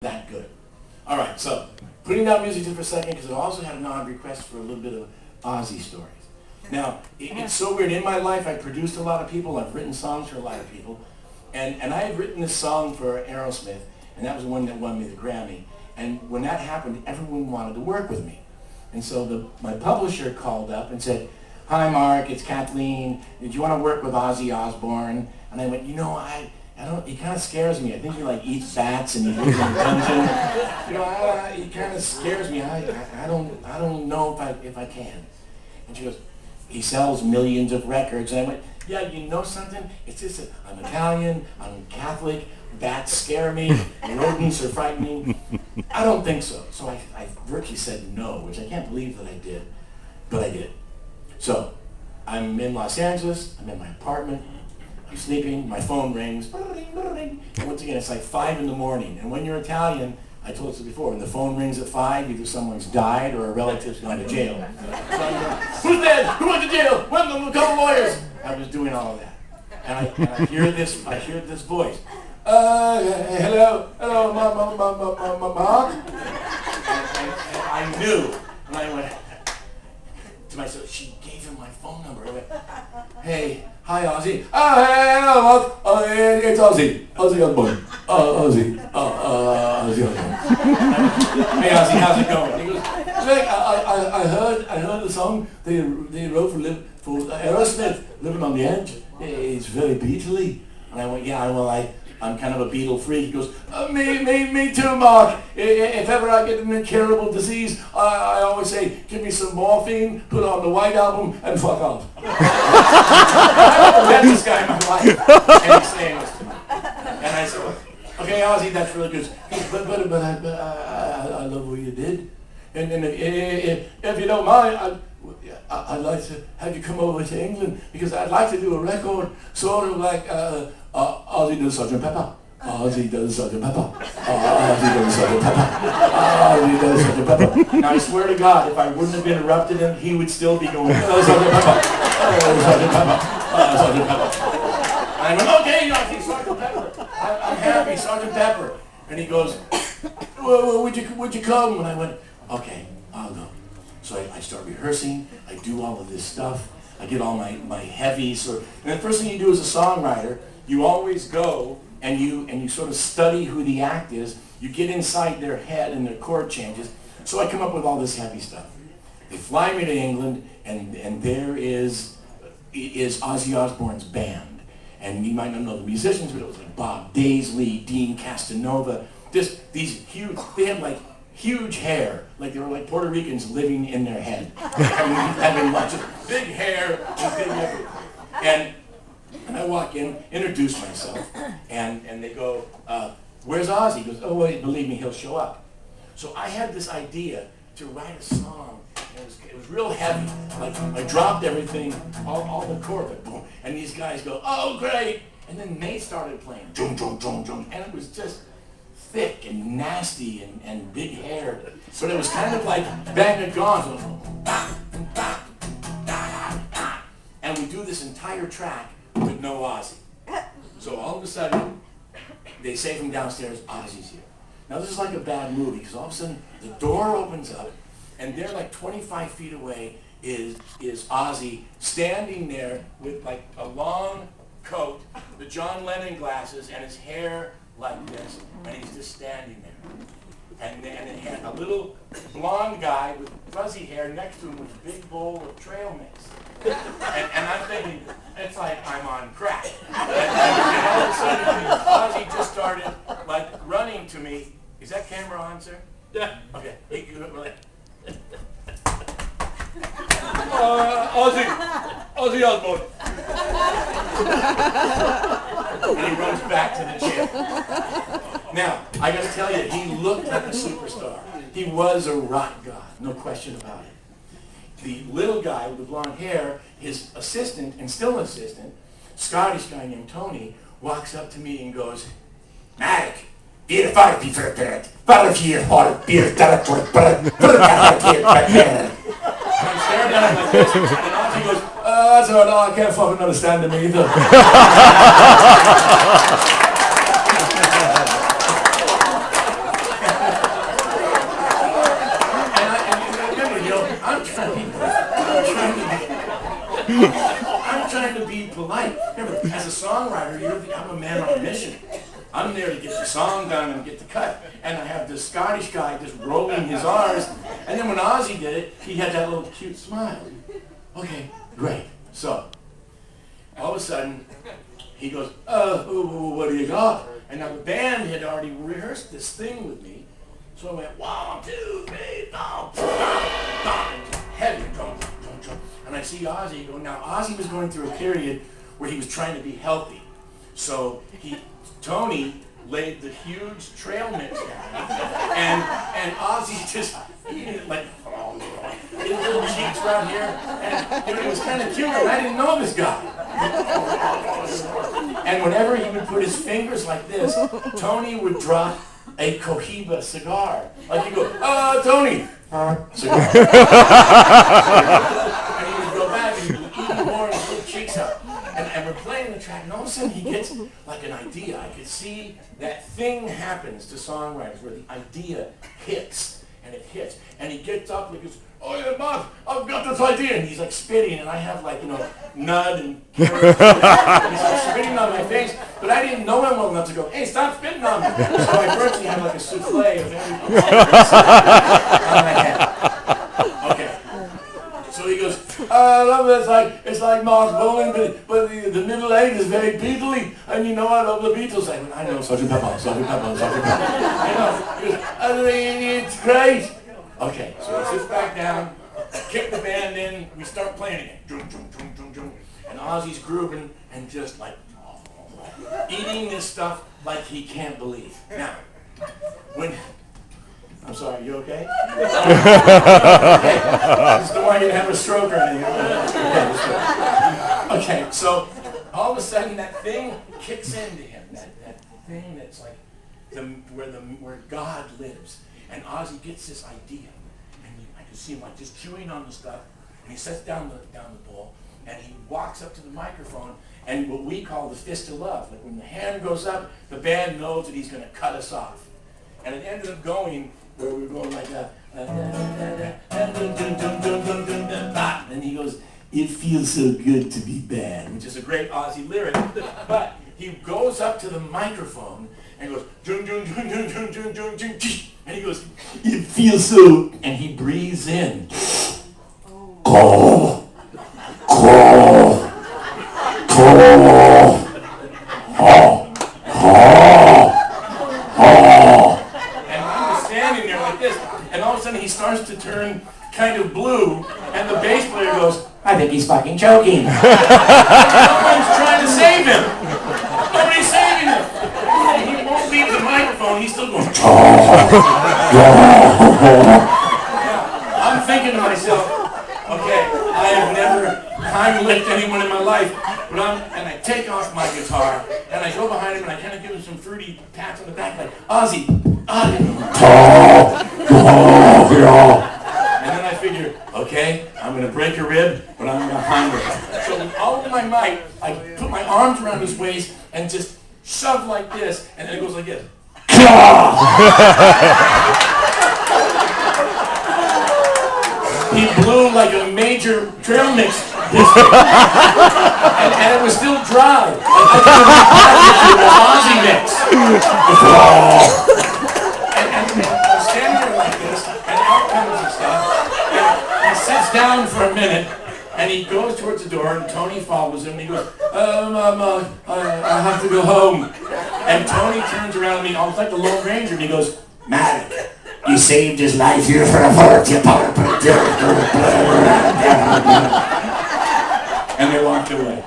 that good. All right, so putting down music just for a second, because I also had an odd request for a little bit of Ozzy stories. Now, it's so weird. In my life, I've produced a lot of people. I've written songs for a lot of people. And I had written this song for Aerosmith, and that was the one that won me the Grammy. And when that happened, everyone wanted to work with me. And so my publisher called up and said, "Hi, Mark, it's Kathleen. Did you want to work with Ozzy Osbourne?" And I went, "You know, I don't, he kind of scares me. I think he like eats bats and he lives in a dungeon. You know, he kind of scares me. I don't know if I can." And she goes, "He sells millions of records." And I went, "Yeah, you know something? It's just that I'm Italian, I'm Catholic, bats scare me, rodents are frightening. I don't think so." So I virtually said no, which I can't believe that I did, but I did. So I'm in Los Angeles, I'm in my apartment, I'm sleeping, my phone rings, and once again it's like 5 in the morning. And when you're Italian, I told you before, when the phone rings at 5, either someone's died or a relative's gone to jail. So I'm going, "Who's dead? Who went to jail? When a couple lawyers?" I was doing all of that. And I hear this voice. Hello, Mark. And I knew, and I went to myself, she gave him my phone number. I went, "Hey, hi Ozzy." "Oh, hey, hello Mark. Oh, it's Ozzy. Ozzy Osbourne. Ozzy Osbourne." "Hey Ozzy, how's it going?" He goes, "Look, I heard the song they wrote for Aerosmith, Living on the Edge. It's very Beatley." And I went, "Yeah, well, I'm kind of a Beatle freak." He goes, Me too, Mark. If ever I get an incurable disease, I always say, give me some morphine, put on the White Album, and fuck off." I never met this guy in my life, and he's saying this to me. And I said, "Okay, Ozzy, that's really good. But I love what you did. And if you don't mind, I'd like to have you come over to England, because I'd like to do a record sort of like Ozzy does Sgt. Pepper. Ozzy does Sgt. Pepper. Ozzy does Sgt. Pepper. Ozzy does Sgt. Pepper." Now I swear to God, if I wouldn't have interrupted him, he would still be going, "Sgt. Pepper. Sgt. Pepper. Sgt. Pepper." And I went, "Okay, Ozzy, Sgt. Pepper. I'm happy, Sgt. Pepper." And he goes, "Well, would you come?" And I went, "Okay, I'll go." So I start rehearsing, I do all of this stuff, I get all my heavy sort of, and the first thing you do as a songwriter, you always go and you sort of study who the act is, you get inside their head and their chord changes. So I come up with all this heavy stuff. They fly me to England, and there is Ozzy Osbourne's band. And you might not know the musicians, but it was like Bob Daisley, Dean Castanova, just these huge, they had like huge hair, like they were like Puerto Ricans living in their head. having lots of big hair and big everything. And I walk in, introduce myself, and they go, "Where's Ozzy?" He goes, "Oh, wait, believe me, he'll show up." So I had this idea to write a song. It was real heavy. Like I dropped everything, all the chords, like, boom, and these guys go, "Oh, great!" And then they started playing, drum, drum, drum, drum, and it was just thick and nasty and big hair, but it was kind of like Bang and Gone, and we do this entire track with no Ozzy. So all of a sudden, they say from downstairs, "Ozzy's here." Now this is like a bad movie, because all of a sudden the door opens up, and there, like 25 feet away, is Ozzy standing there with like a long coat, the John Lennon glasses, and his hair like this, and he's just standing there. And it had a little blonde guy with fuzzy hair next to him with a big bowl of trail mix. And I'm thinking, it's like I'm on crack. And all of a sudden, Ozzy just started like running to me. Is that camera on, sir? Yeah. Okay. Ozzy Osbourne. And he runs back to the chair. Now, I gotta tell you, he looked like a superstar. He was a rock god, no question about it. The little guy with the blonde hair, his assistant, and still assistant, Scottish guy named Tony, walks up to me and goes, "Mark, beer fire be for that. Fire here, hot beer, that for And I'm staring at him like this, and Ozzy goes, "That's all right, I can't fucking understand him either." I'm trying to be polite. Remember, as a songwriter, I'm a man on a mission. I'm there to get the song done and get the cut. And I have this Scottish guy just rolling his R's. And then when Ozzy did it, he had that little cute smile. Okay, great. So, all of a sudden, he goes, what do you got? And now the band had already rehearsed this thing with me. So I went, 1, 2, 3, 4, heavy, drum. And I see Ozzy go. Now Ozzy was going through a period where he was trying to be healthy. So Tony laid the huge trail mix down, and Ozzy just eating like his little cheeks around here, and it was kind of cute. And I didn't know this guy. And whenever he would put his fingers like this, Tony would drop a Cohiba cigar. Like he'd go, Tony, cigar. And he would go back and he would eat more and his little cheeks out. And we're playing the track, and all of a sudden he gets like an idea. I could see that thing happens to songwriters where the idea hits, and it hits. And he gets up and he goes, oh yeah, Bob, I've got this idea. And he's like spitting, and I have like, nud and carrots. And he's like spitting on my face, but I didn't know him well enough to go, hey, stop spitting on me. So I virtually had like a souffle of everything on my head. Okay. So he goes, I love it. It's like Mark Bowen, but the middle eight is very Beatley, and I love the Beatles. I went, I know, Sgt. Pepper. I know. He goes, it's great. Okay, so he sits back down, kick the band in, we start playing again. And Ozzy's grooving and just like eating this stuff like he can't believe. Now, I'm sorry, you okay? Just don't want you to have a stroke or anything. Okay, so all of a sudden that thing kicks into him, that thing that's like where God lives. And Ozzy gets this idea, and I can see him like just chewing on the stuff, and he sets down the bowl, and he walks up to the microphone, and what we call the fist of love. Like when the hand goes up, the band knows that he's going to cut us off. And it ended up going where we were going like that, and he goes, it feels so good to be bad, which is a great Ozzy lyric. But he goes up to the microphone and goes, and he goes, it feels so, and he breathes in. And I'm just standing there like this, and all of a sudden he starts to turn kind of blue, and the bass player goes, I think he's fucking choking. Someone's trying to save him. Nobody's saving him. He won't leave the microphone. He's still going. I'm thinking to myself, okay, I have never Heimlicked anyone in my life, but and I take off my guitar, and I go behind him, and I kind of give him some fruity pats on the back, like, Ozzy, and then I figure, okay, I'm going to break a rib, but I'm going to Heimlich him. So with all of my might, I put my arms around his waist, and just shove like this, and then it goes like this. He blew like a major trail mix biscuit. and it was still dry. Like I could have Ozzy mix. and I'm standing there like this, and out comes the stuff. And he sits down for a minute, and he goes towards the door, and Tony follows him, and he goes, I have to go home. And Tony turns around at me, almost like the Lone Ranger, and he goes, Matt, you saved his life here for a fortune. And they walked away.